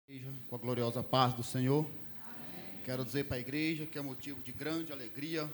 Igreja, com a gloriosa paz do Senhor. Amém. Quero dizer para a igreja que é motivo de grande alegria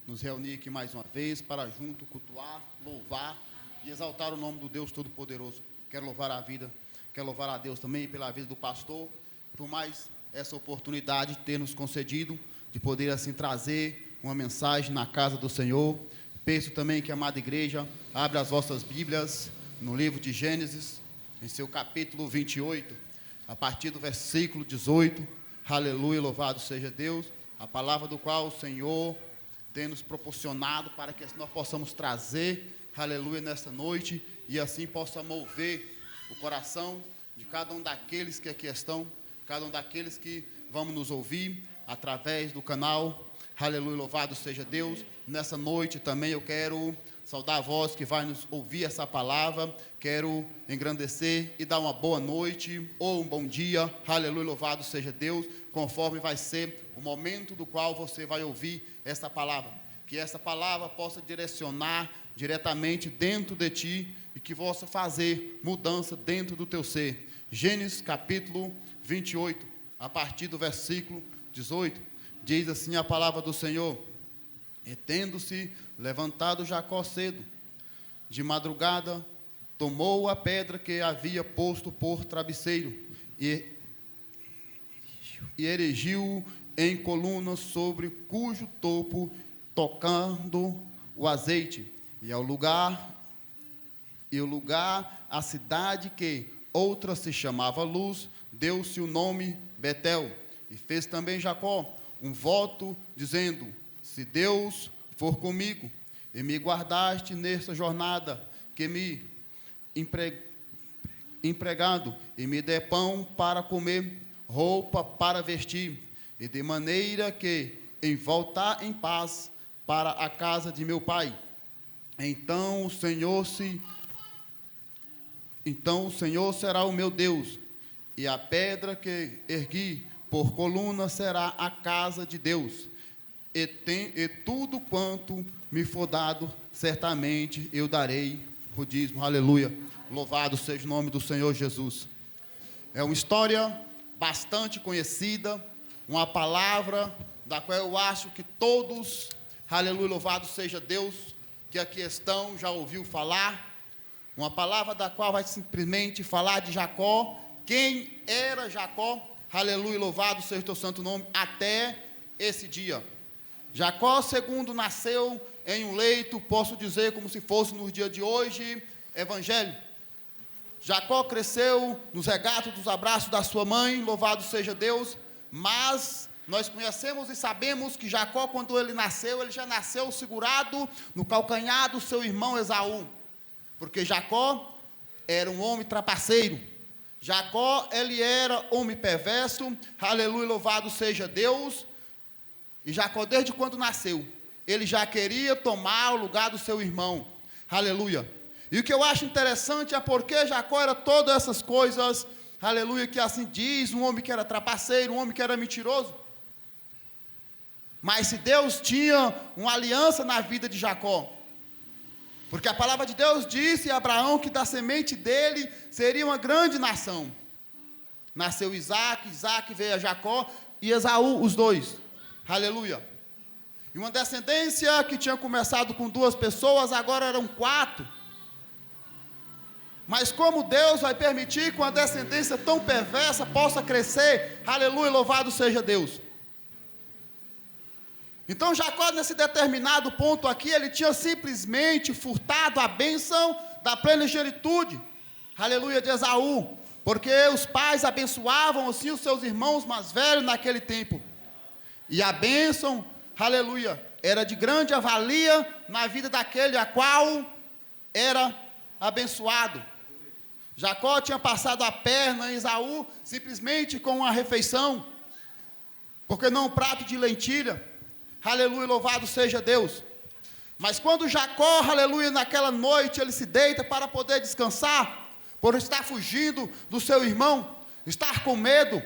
nos reunir aqui mais uma vez para junto cultuar, louvar e exaltar o nome do Deus Todo-Poderoso. Quero louvar a vida, quero louvar a Deus também pela vida do pastor, por mais essa oportunidade de ter nos concedido, de poder assim trazer uma mensagem na casa do Senhor. Peço também que a amada igreja abra as vossas Bíblias no livro de Gênesis, em seu capítulo 28, a partir do versículo 18, aleluia, louvado seja Deus, a palavra do qual o Senhor tem nos proporcionado para que nós possamos trazer, aleluia, nesta noite, e assim possa mover o coração de cada um daqueles que aqui estão, cada um daqueles que vão nos ouvir através do canal, aleluia, louvado seja Deus. Nessa noite também eu quero saudar a voz que vai nos ouvir essa palavra, quero engrandecer e dar uma boa noite ou um bom dia, aleluia, louvado seja Deus, conforme vai ser o momento do qual você vai ouvir essa palavra, que essa palavra possa direcionar diretamente dentro de ti e que possa fazer mudança dentro do teu ser. Gênesis capítulo 28, a partir do versículo 18, diz assim a palavra do Senhor: E tendo-se levantado Jacó cedo, de madrugada, tomou a pedra que havia posto por travesseiro e erigiu em colunas, sobre cujo topo tocando o azeite, e o lugar, a cidade que outra se chamava Luz, deu-se o nome Betel. E fez também Jacó um voto, dizendo: Se Deus for comigo, e me guardaste nesta jornada, que me empregado, e me der pão para comer, roupa para vestir, e de maneira que em voltar em paz para a casa de meu pai, então o Senhor será o meu Deus, e a pedra que ergui por coluna será a casa de Deus. E tudo quanto me for dado, certamente eu darei o dízimo. Aleluia, louvado seja o nome do Senhor Jesus. É uma história bastante conhecida, uma palavra da qual eu acho que todos, aleluia, louvado seja Deus, que aqui estão, já ouviu falar. Uma palavra da qual vai simplesmente falar de Jacó, quem era Jacó, aleluia, louvado seja o teu santo nome, até esse dia. Jacó, segundo nasceu em um leito, posso dizer como se fosse no dia de hoje, evangelho. Jacó cresceu nos regatos dos abraços da sua mãe, louvado seja Deus, mas nós conhecemos e sabemos que Jacó, quando ele nasceu, ele já nasceu segurado no calcanhar do seu irmão Esaú, porque Jacó era um homem trapaceiro. Jacó, ele era homem perverso, aleluia, louvado seja Deus. E Jacó, desde quando nasceu, ele já queria tomar o lugar do seu irmão, aleluia. E o que eu acho interessante é porque Jacó era todas essas coisas, aleluia, que assim diz, um homem que era trapaceiro, um homem que era mentiroso. Mas se Deus tinha uma aliança na vida de Jacó, porque a palavra de Deus disse a Abraão que da semente dele seria uma grande nação. Nasceu Isaac veio a Jacó e Esaú, os dois. Aleluia. E uma descendência que tinha começado com 2 pessoas, agora eram 4. Mas como Deus vai permitir que uma descendência tão perversa possa crescer? Aleluia, louvado seja Deus. Então Jacó, nesse determinado ponto aqui, ele tinha simplesmente furtado a bênção da primogenitura, aleluia, de Esaú, porque os pais abençoavam assim os seus irmãos mais velhos naquele tempo. E a bênção, aleluia, era de grande avalia na vida daquele a qual era abençoado. Jacó tinha passado a perna em Esaú simplesmente com uma refeição, porque não um prato de lentilha, aleluia, louvado seja Deus. Mas quando Jacó, aleluia, naquela noite ele se deita para poder descansar, por estar fugindo do seu irmão, estar com medo.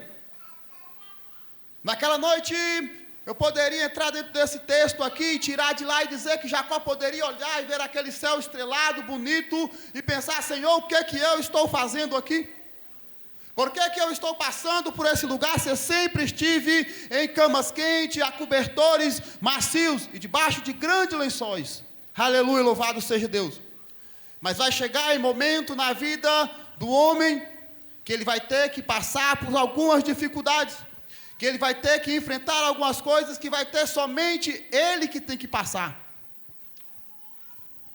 Naquela noite, eu poderia entrar dentro desse texto aqui, tirar de lá e dizer que Jacó poderia olhar e ver aquele céu estrelado, bonito, e pensar: Senhor, o que é que eu estou fazendo aqui? Por que que eu estou passando por esse lugar se eu sempre estive em camas quentes, a cobertores macios e debaixo de grandes lençóis? Aleluia, louvado seja Deus. Mas vai chegar em momento na vida do homem que ele vai ter que passar por algumas dificuldades, que ele vai ter que enfrentar algumas coisas que vai ter somente ele que tem que passar.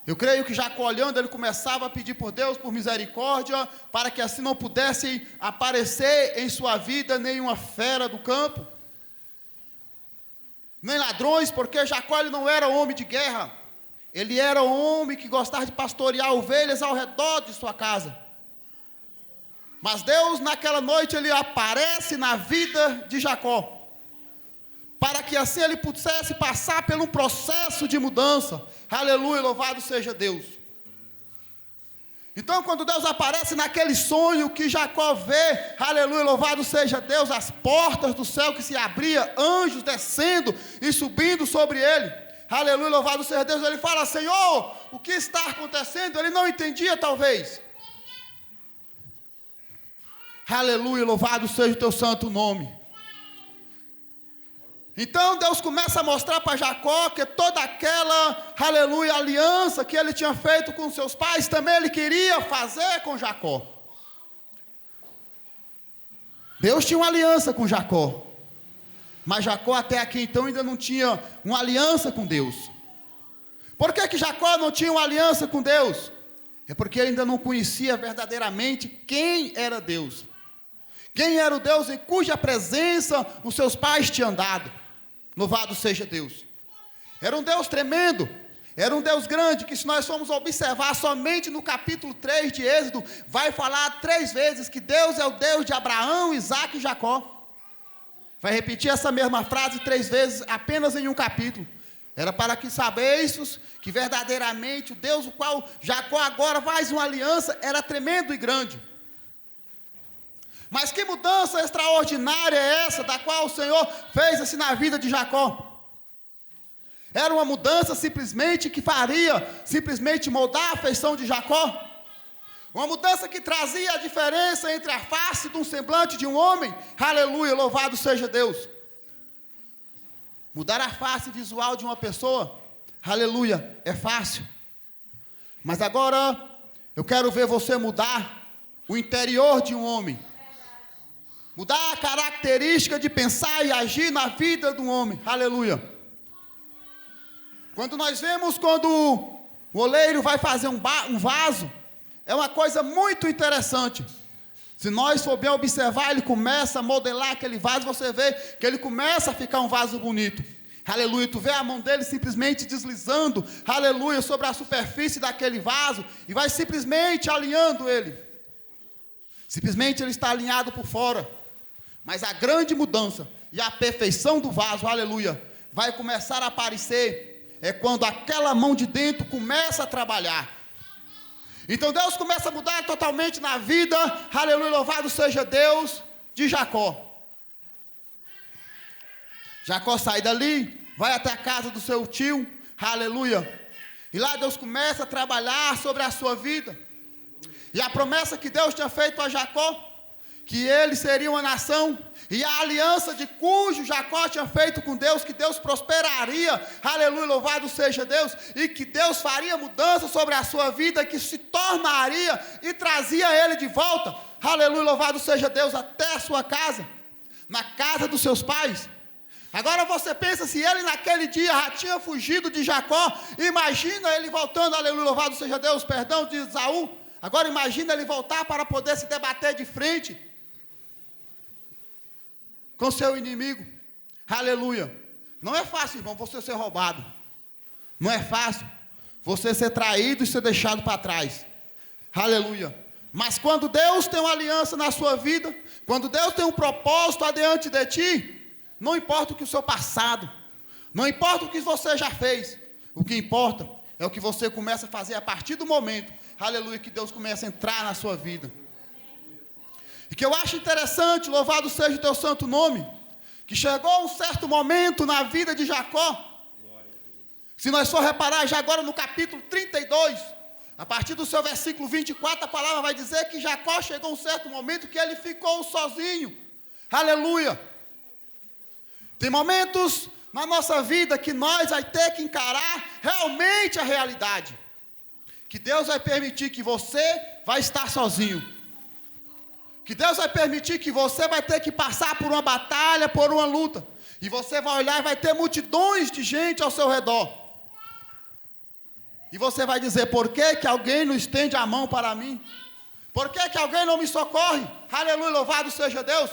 Eu creio que Jacó, olhando, ele começava a pedir por Deus, por misericórdia, para que assim não pudesse aparecer em sua vida nenhuma fera do campo, nem ladrões, porque Jacó ele não era homem de guerra, ele era um homem que gostava de pastorear ovelhas ao redor de sua casa. Mas Deus, naquela noite, ele aparece na vida de Jacó, para que assim ele pudesse passar por um processo de mudança. Aleluia, louvado seja Deus. Então, quando Deus aparece naquele sonho que Jacó vê, aleluia, louvado seja Deus, as portas do céu que se abria, anjos descendo e subindo sobre ele, aleluia, louvado seja Deus, ele fala: Senhor, o que está acontecendo? Ele não entendia talvez. Aleluia, louvado seja o teu santo nome. Então Deus começa a mostrar para Jacó que toda aquela, aleluia, aliança que ele tinha feito com seus pais, também ele queria fazer com Jacó. Deus tinha uma aliança com Jacó, mas Jacó até aqui então ainda não tinha uma aliança com Deus. Por que Jacó não tinha uma aliança com Deus? É porque ele ainda não conhecia verdadeiramente quem era Deus. Quem era o Deus em cuja presença os seus pais tinham andado. Louvado seja Deus. Era um Deus tremendo, era um Deus grande, que se nós formos observar somente no capítulo 3 de Êxodo, vai falar 3 vezes que Deus é o Deus de Abraão, Isaque e Jacó. Vai repetir essa mesma frase 3 vezes apenas em um capítulo. Era para que sabeis que verdadeiramente o Deus o qual Jacó agora faz uma aliança era tremendo e grande. Mas que mudança extraordinária é essa, da qual o Senhor fez assim na vida de Jacó? Era uma mudança simplesmente que faria, simplesmente moldar a feição de Jacó? Uma mudança que trazia a diferença entre a face de um semblante de um homem? Aleluia, louvado seja Deus. Mudar a face visual de uma pessoa, aleluia, é fácil. Mas agora, eu quero ver você mudar o interior de um homem. Mudar a característica de pensar e agir na vida de um homem. Aleluia. Quando nós vemos quando o oleiro vai fazer um vaso, é uma coisa muito interessante. Se nós for bem observar, ele começa a modelar aquele vaso, você vê que ele começa a ficar um vaso bonito. Aleluia, tu vê a mão dele simplesmente deslizando, aleluia, sobre a superfície daquele vaso, e vai simplesmente alinhando ele. Simplesmente ele está alinhado por fora. Mas a grande mudança e a perfeição do vaso, aleluia, vai começar a aparecer, é quando aquela mão de dentro começa a trabalhar. Então Deus começa a mudar totalmente na vida, aleluia, louvado seja Deus, de Jacó. Jacó sai dali, vai até a casa do seu tio, aleluia, e lá Deus começa a trabalhar sobre a sua vida. E a promessa que Deus tinha feito a Jacó, que ele seria uma nação, e a aliança de cujo Jacó tinha feito com Deus, que Deus prosperaria, aleluia, louvado seja Deus, e que Deus faria mudança sobre a sua vida, que se tornaria e trazia ele de volta, aleluia, louvado seja Deus, até a sua casa, na casa dos seus pais. Agora você pensa, se ele naquele dia já tinha fugido de Jacó, imagina ele voltando, aleluia, louvado seja Deus, perdão de Esaú. Agora imagina ele voltar para poder se debater de frente com seu inimigo. Aleluia. Não é fácil, irmão, você ser roubado. Não é fácil você ser traído e ser deixado para trás. Aleluia. Mas quando Deus tem uma aliança na sua vida, quando Deus tem um propósito adiante de ti, não importa o que o seu passado, não importa o que você já fez, o que importa é o que você começa a fazer a partir do momento, aleluia, que Deus começa a entrar na sua vida. E que eu acho interessante, louvado seja o teu santo nome, que chegou um certo momento na vida de Jacó. Se nós for reparar já agora no capítulo 32, A partir do seu versículo 24, a palavra vai dizer que Jacó chegou um certo momento que ele ficou sozinho. Aleluia. Tem momentos na nossa vida que nós vai ter que encarar realmente a realidade. Que Deus vai permitir que você vai estar sozinho. Que Deus vai permitir que você vai ter que passar por uma batalha, por uma luta. E você vai olhar e vai ter multidões de gente ao seu redor. E você vai dizer, por que alguém não estende a mão para mim? Por que alguém não me socorre? Aleluia, louvado seja Deus.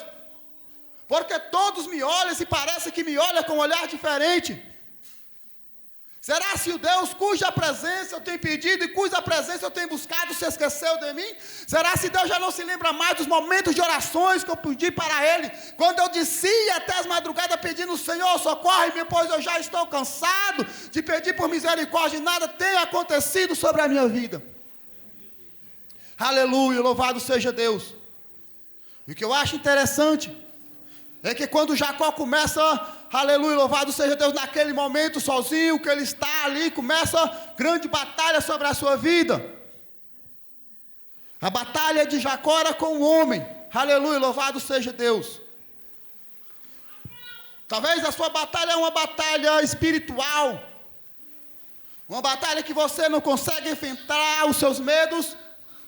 Porque todos me olham e parece que me olham com um olhar diferente. Será se o Deus cuja presença eu tenho pedido e cuja presença eu tenho buscado se esqueceu de mim? Será se Deus já não se lembra mais dos momentos de orações que eu pedi para Ele? Quando eu descia até as madrugadas pedindo, Senhor, socorre-me, pois eu já estou cansado de pedir por misericórdia e nada tem acontecido sobre a minha vida. Aleluia, louvado seja Deus. E o que eu acho interessante é que quando Jacó começa, aleluia, louvado seja Deus, naquele momento sozinho, que ele está ali, começa grande batalha sobre a sua vida. A batalha de Jacó era com o homem, aleluia, louvado seja Deus. Talvez a sua batalha é uma batalha espiritual, uma batalha que você não consegue enfrentar os seus medos,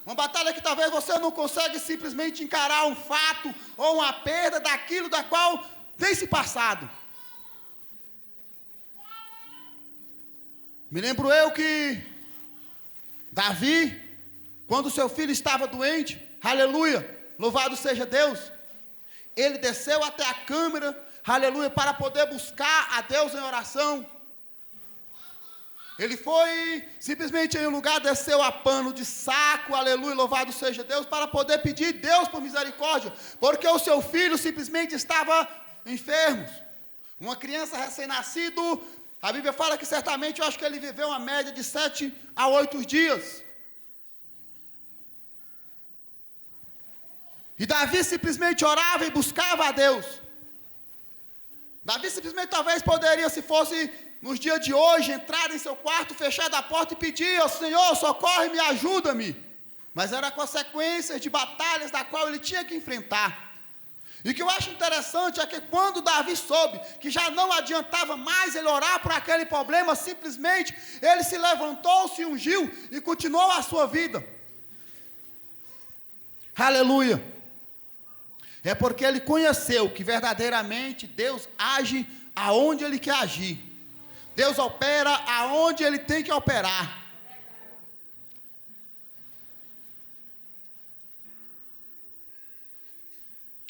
uma batalha que talvez você não consegue simplesmente encarar um fato ou uma perda daquilo da qual tem se passado. Me lembro eu que Davi, quando seu filho estava doente, aleluia, louvado seja Deus, ele desceu até a câmara, aleluia, para poder buscar a Deus em oração. Ele foi simplesmente em um lugar, desceu a pano de saco, aleluia, louvado seja Deus, para poder pedir Deus por misericórdia, porque o seu filho simplesmente estava enfermo. Uma criança recém-nascido, a Bíblia fala que certamente, eu acho que ele viveu uma média de 7 a 8 dias. E Davi simplesmente orava e buscava a Deus. Davi simplesmente talvez poderia, se fosse nos dias de hoje, entrar em seu quarto, fechar a porta e pedir, ó Senhor, socorre-me, ajuda-me. Mas era consequências de batalhas da qual ele tinha que enfrentar. E o que eu acho interessante é que quando Davi soube que já não adiantava mais ele orar por aquele problema, simplesmente ele se levantou, se ungiu e continuou a sua vida. Aleluia. É porque ele conheceu que verdadeiramente Deus age aonde Ele quer agir. Deus opera aonde Ele tem que operar.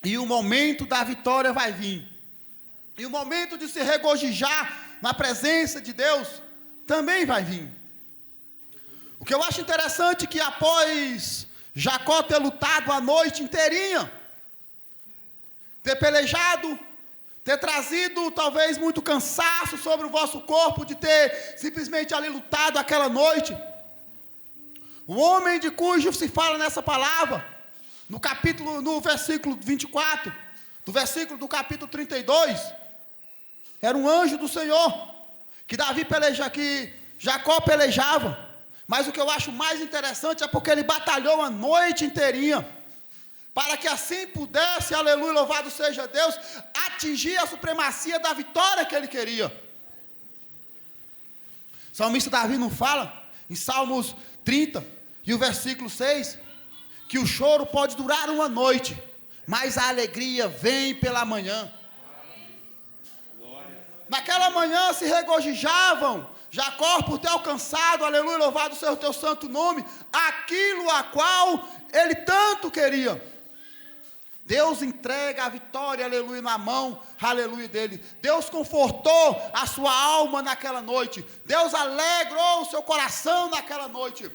E o momento da vitória vai vir. E o momento de se regozijar na presença de Deus também vai vir. O que eu acho interessante é que após Jacó ter lutado a noite inteirinha, ter pelejado, ter trazido talvez muito cansaço sobre o vosso corpo, de ter simplesmente ali lutado aquela noite, o homem de cujo se fala nessa palavra, no versículo 24, do capítulo 32, era um anjo do Senhor, que Jacó pelejava, mas o que eu acho mais interessante é porque ele batalhou a noite inteirinha, para que assim pudesse, aleluia, louvado seja Deus, atingir a supremacia da vitória que ele queria. O salmista Davi não fala, em Salmos 30, e o versículo 6, que o choro pode durar uma noite, mas a alegria vem pela manhã. Naquela manhã se regozijavam, Jacó por ter alcançado, aleluia, louvado seja o teu santo nome, aquilo a qual ele tanto queria. Deus entrega a vitória, aleluia, na mão, aleluia, dele. Deus confortou a sua alma naquela noite. Deus alegrou o seu coração naquela noite.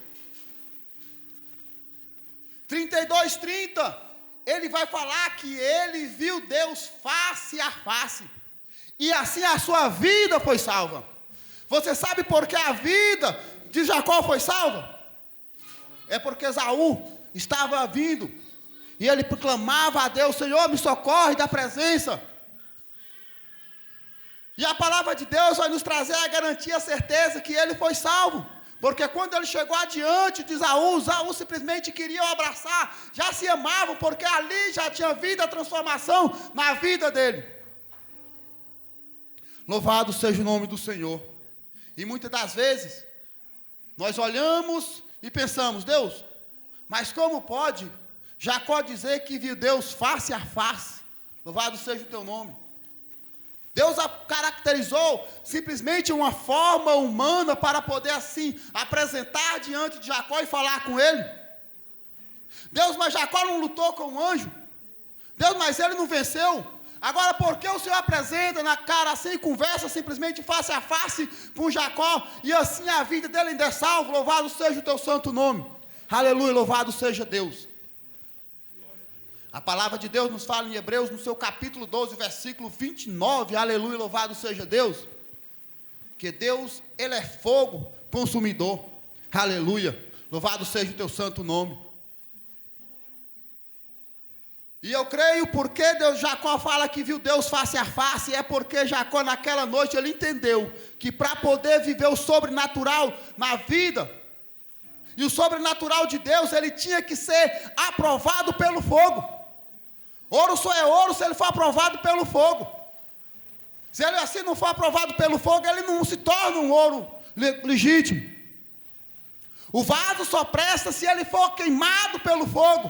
32:30, ele vai falar que ele viu Deus face a face. E assim a sua vida foi salva. Você sabe por que a vida de Jacó foi salva? É porque Esaú estava vindo. E ele proclamava a Deus, Senhor, me socorre da presença. E a palavra de Deus vai nos trazer a garantia, a certeza que ele foi salvo. Porque quando ele chegou adiante de Esaú simplesmente queria o abraçar, já se amavam, porque ali já tinha havido a transformação na vida dele. Louvado seja o nome do Senhor. E muitas das vezes, nós olhamos e pensamos, Deus, mas como pode Jacó dizer que viu Deus face a face? Louvado seja o teu nome. Deus caracterizou simplesmente uma forma humana para poder assim apresentar diante de Jacó e falar com ele. Deus, mas Jacó não lutou com o anjo. Deus, mas ele não venceu. Agora, por que o Senhor apresenta na cara assim, conversa simplesmente face a face com Jacó, e assim a vida dele ainda é salva? Louvado seja o teu santo nome. Aleluia, louvado seja Deus. A palavra de Deus nos fala em Hebreus, no seu capítulo 12, versículo 29, aleluia, louvado seja Deus, que Deus, Ele é fogo consumidor, aleluia, louvado seja o teu santo nome. E eu creio porque Jacó fala que viu Deus face a face, é porque Jacó naquela noite ele entendeu que para poder viver o sobrenatural na vida, e o sobrenatural de Deus, ele tinha que ser aprovado pelo fogo. Ouro só é ouro se ele for aprovado pelo fogo. Se ele assim não for aprovado pelo fogo, ele não se torna um ouro legítimo. O vaso só presta se ele for queimado pelo fogo.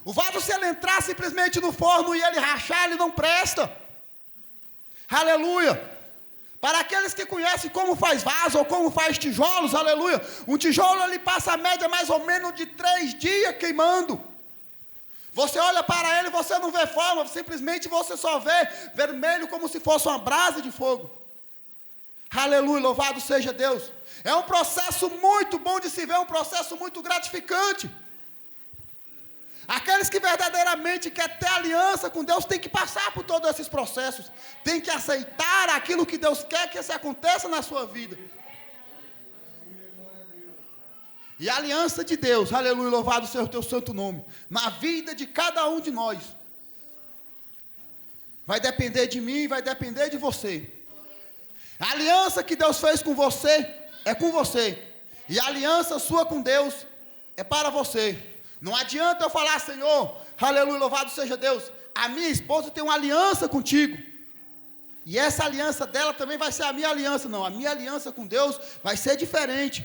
O vaso, se ele entrar simplesmente no forno e ele rachar, ele não presta. Aleluia. Para aqueles que conhecem como faz vaso ou como faz tijolos, aleluia. Um tijolo ele passa a média mais ou menos de 3 dias queimando. Você olha para ele, você não vê forma, simplesmente você só vê vermelho como se fosse uma brasa de fogo. Aleluia, louvado seja Deus. É um processo muito bom de se ver, um processo muito gratificante. Aqueles que verdadeiramente querem ter aliança com Deus, têm que passar por todos esses processos. Tem que aceitar aquilo que Deus quer que isso aconteça na sua vida. E a aliança de Deus, aleluia, louvado seja o teu santo nome, na vida de cada um de nós, vai depender de mim, vai depender de você. A aliança que Deus fez com você, é com você. E a aliança sua com Deus, é para você. Não adianta eu falar, Senhor, aleluia, louvado seja Deus, a minha esposa tem uma aliança contigo. E essa aliança dela também vai ser a minha aliança. Não, a minha aliança com Deus vai ser diferente.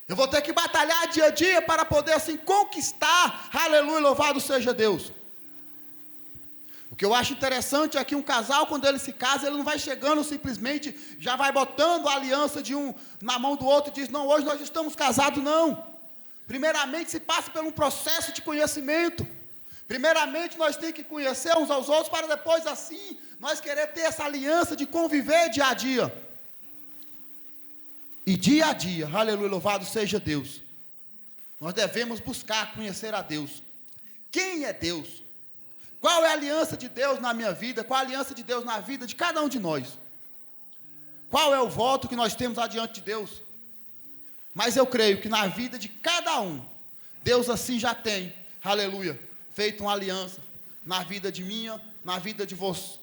Eu vou ter que batalhar dia a dia para poder assim conquistar, aleluia, louvado seja Deus. O que eu acho interessante é que um casal, quando ele se casa, ele não vai chegando simplesmente, já vai botando a aliança de um na mão do outro e diz, não, hoje nós estamos casados, não. Primeiramente se passa por um processo de conhecimento. Primeiramente nós temos que conhecer uns aos outros, para depois assim, nós querer ter essa aliança de conviver dia a dia. E dia a dia, aleluia, louvado seja Deus, nós devemos buscar conhecer a Deus. Quem é Deus? Qual é a aliança de Deus na minha vida? Qual é a aliança de Deus na vida de cada um de nós? Qual é o voto que nós temos adiante de Deus? Mas eu creio que na vida de cada um, Deus assim já tem, aleluia, feito uma aliança na vida de minha, na vida de você.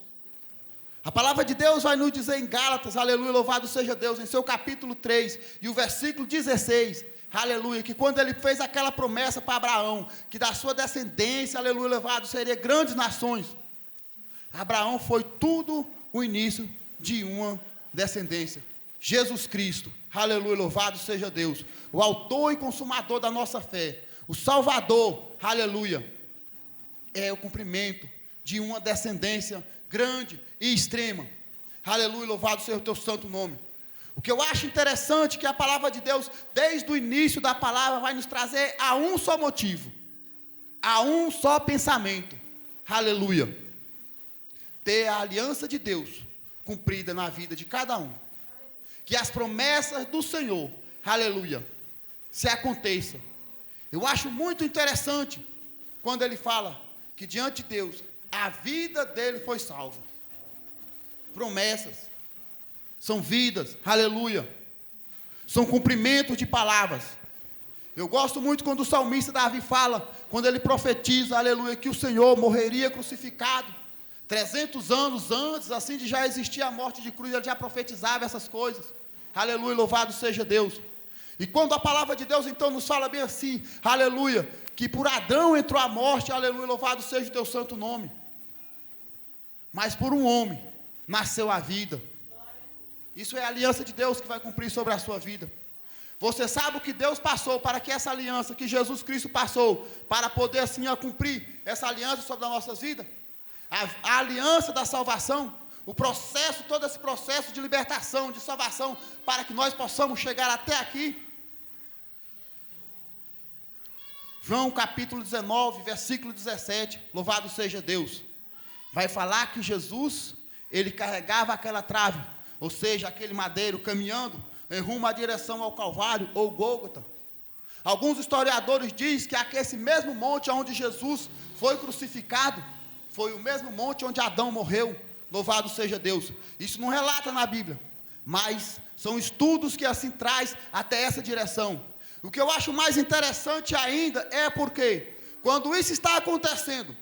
A palavra de Deus vai nos dizer em Gálatas, aleluia, louvado seja Deus, em seu capítulo 3, e o versículo 16, aleluia, que quando ele fez aquela promessa para Abraão, que da sua descendência, aleluia, louvado, seria grandes nações. Abraão foi tudo o início de uma descendência. Jesus Cristo, aleluia, louvado seja Deus, o autor e consumador da nossa fé, o Salvador, aleluia, é o cumprimento de uma descendência grande e extrema. Aleluia, louvado seja o teu santo nome. O que eu acho interessante é que a palavra de Deus, desde o início da palavra, vai nos trazer a um só motivo, a um só pensamento. Aleluia. Ter a aliança de Deus cumprida na vida de cada um. Que as promessas do Senhor, aleluia, se aconteçam. Eu acho muito interessante quando ele fala que diante de Deus, a vida dele foi salva. Promessas são vidas, aleluia, são cumprimentos de palavras. Eu gosto muito quando o salmista Davi fala, quando ele profetiza, aleluia, que o Senhor morreria crucificado 300 anos antes, assim, de já existir a morte de cruz, ele já profetizava essas coisas. aleluia, louvado seja Deus. E quando a palavra de Deus então nos fala bem assim, aleluia, que por Adão entrou a morte, aleluia, louvado seja o teu santo nome. Mas por um homem nasceu a vida. Isso é a aliança de Deus que vai cumprir sobre a sua vida. Você sabe o que Deus passou para que essa aliança, que Jesus Cristo passou, para poder assim cumprir essa aliança sobre as nossas vidas? A aliança da salvação, o processo, todo esse processo de libertação, de salvação, para que nós possamos chegar até aqui. João capítulo 19, versículo 17, louvado seja Deus, vai falar que Jesus, ele carregava aquela trave, ou seja, aquele madeiro caminhando em rumo à direção ao Calvário, ou Gólgota. Alguns historiadores dizem que esse mesmo monte onde Jesus foi crucificado, foi o mesmo monte onde Adão morreu, louvado seja Deus. Isso não relata na Bíblia, mas são estudos que assim traz até essa direção. O que eu acho mais interessante ainda é porque, quando isso está acontecendo,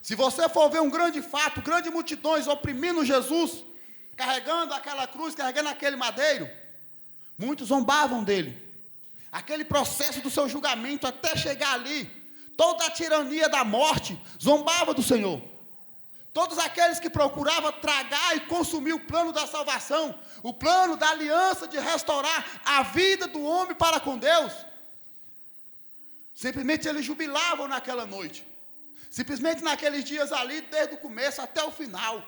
se você for ver um grande fato, grandes multidões oprimindo Jesus, carregando aquela cruz, carregando aquele madeiro, muitos zombavam dele. Aquele processo do seu julgamento até chegar ali, toda a tirania da morte zombava do Senhor. Todos aqueles que procuravam tragar e consumir o plano da salvação, o plano da aliança de restaurar a vida do homem para com Deus, simplesmente eles jubilavam naquela noite, simplesmente naqueles dias ali, desde o começo até o final.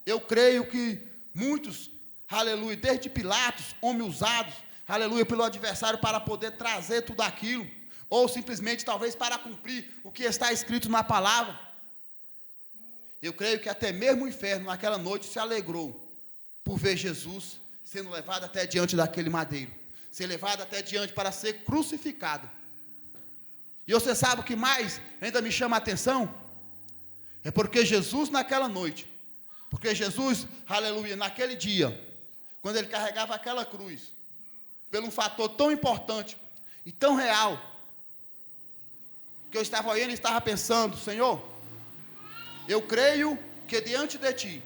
Eu creio que muitos, aleluia, desde Pilatos, homens usados, aleluia, pelo adversário para poder trazer tudo aquilo, ou simplesmente talvez para cumprir o que está escrito na palavra. Eu creio que até mesmo o inferno naquela noite se alegrou por ver Jesus sendo levado até diante daquele madeiro, ser levado até diante para ser crucificado. E você sabe o que mais ainda me chama a atenção? É porque Jesus naquela noite, porque Jesus, aleluia, naquele dia, quando ele carregava aquela cruz, por um fator tão importante e tão real, que eu estava olhando e estava pensando, Senhor, eu creio que diante de Ti,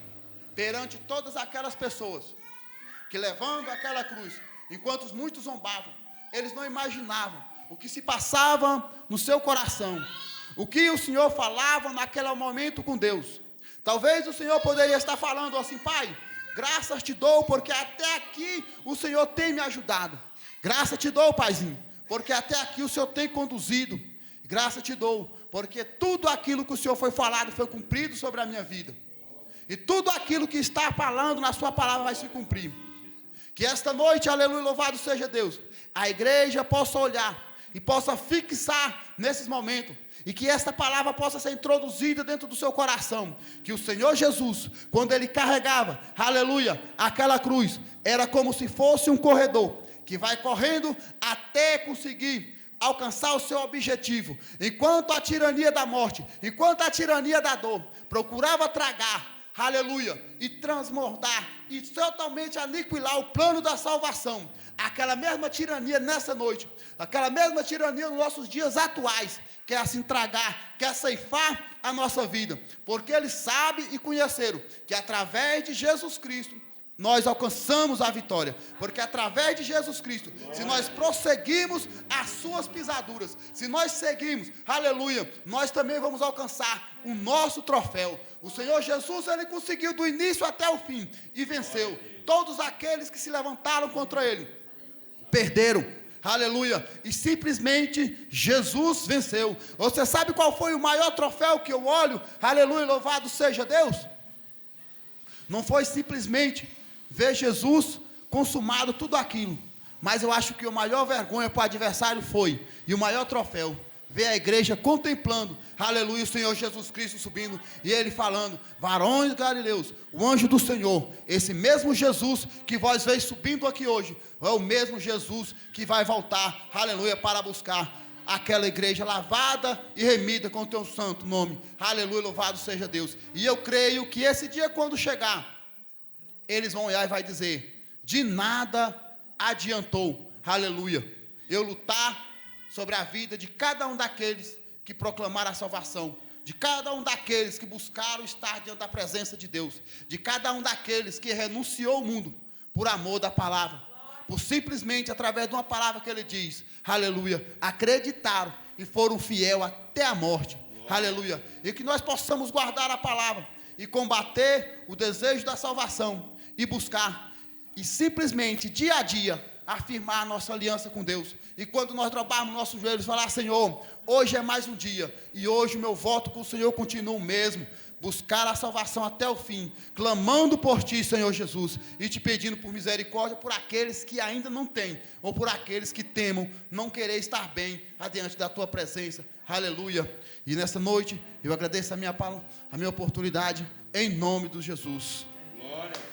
perante todas aquelas pessoas, que levando aquela cruz, enquanto muitos zombavam, eles não imaginavam o que se passava no seu coração, o que o Senhor falava naquele momento com Deus. Talvez o Senhor poderia estar falando assim, Pai, graças te dou, porque até aqui o Senhor tem me ajudado. Graças te dou, Paizinho, porque até aqui o Senhor tem conduzido. Graças te dou, porque tudo aquilo que o Senhor foi falado foi cumprido sobre a minha vida. E tudo aquilo que está falando na sua palavra vai se cumprir. Que esta noite, aleluia, louvado seja Deus, a igreja possa olhar e possa fixar nesses momentos, e que esta palavra possa ser introduzida dentro do seu coração, que o Senhor Jesus, quando ele carregava, aleluia, aquela cruz, era como se fosse um corredor, que vai correndo até conseguir alcançar o seu objetivo, enquanto a tirania da morte, enquanto a tirania da dor, procurava tragar, aleluia, e transbordar, e totalmente aniquilar o plano da salvação, aquela mesma tirania nessa noite, aquela mesma tirania nos nossos dias atuais, quer assim tragar, quer ceifar a nossa vida, porque eles sabem e conheceram, que através de Jesus Cristo, nós alcançamos a vitória, porque através de Jesus Cristo, se nós prosseguirmos as suas pisaduras, se nós seguirmos, aleluia, nós também vamos alcançar o nosso troféu. O Senhor Jesus, ele conseguiu do início até o fim, e venceu. Todos aqueles que se levantaram contra ele, perderam, aleluia, e simplesmente Jesus venceu. Você sabe qual foi o maior troféu que eu olho? Aleluia, louvado seja Deus. Não foi simplesmente ver Jesus consumado tudo aquilo, mas eu acho que a maior vergonha para o adversário foi, e o maior troféu, ver a igreja contemplando, aleluia, o Senhor Jesus Cristo subindo, e ele falando, varões galileus, o anjo do Senhor, esse mesmo Jesus que vós veis subindo aqui hoje, é o mesmo Jesus que vai voltar, aleluia, para buscar aquela igreja lavada e remida com o teu santo nome, aleluia, louvado seja Deus. E eu creio que esse dia, quando chegar, eles vão olhar e vai dizer, de nada adiantou, aleluia, eu lutar sobre a vida de cada um daqueles que proclamaram a salvação, de cada um daqueles que buscaram estar diante da presença de Deus, de cada um daqueles que renunciou ao mundo, por amor da palavra, por simplesmente através de uma palavra que ele diz, aleluia, acreditaram e foram fiel até a morte, aleluia, e que nós possamos guardar a palavra e combater o desejo da salvação e buscar, e simplesmente dia a dia afirmar a nossa aliança com Deus, e quando nós dobrarmos nossos joelhos, falar, Senhor, hoje é mais um dia, e hoje o meu voto com o Senhor continua o mesmo, buscar a salvação até o fim, clamando por Ti, Senhor Jesus, e Te pedindo por misericórdia por aqueles que ainda não têm, ou por aqueles que temam não querer estar bem adiante da Tua presença, aleluia, e nessa noite, eu agradeço a minha oportunidade, em nome de Jesus. Glória.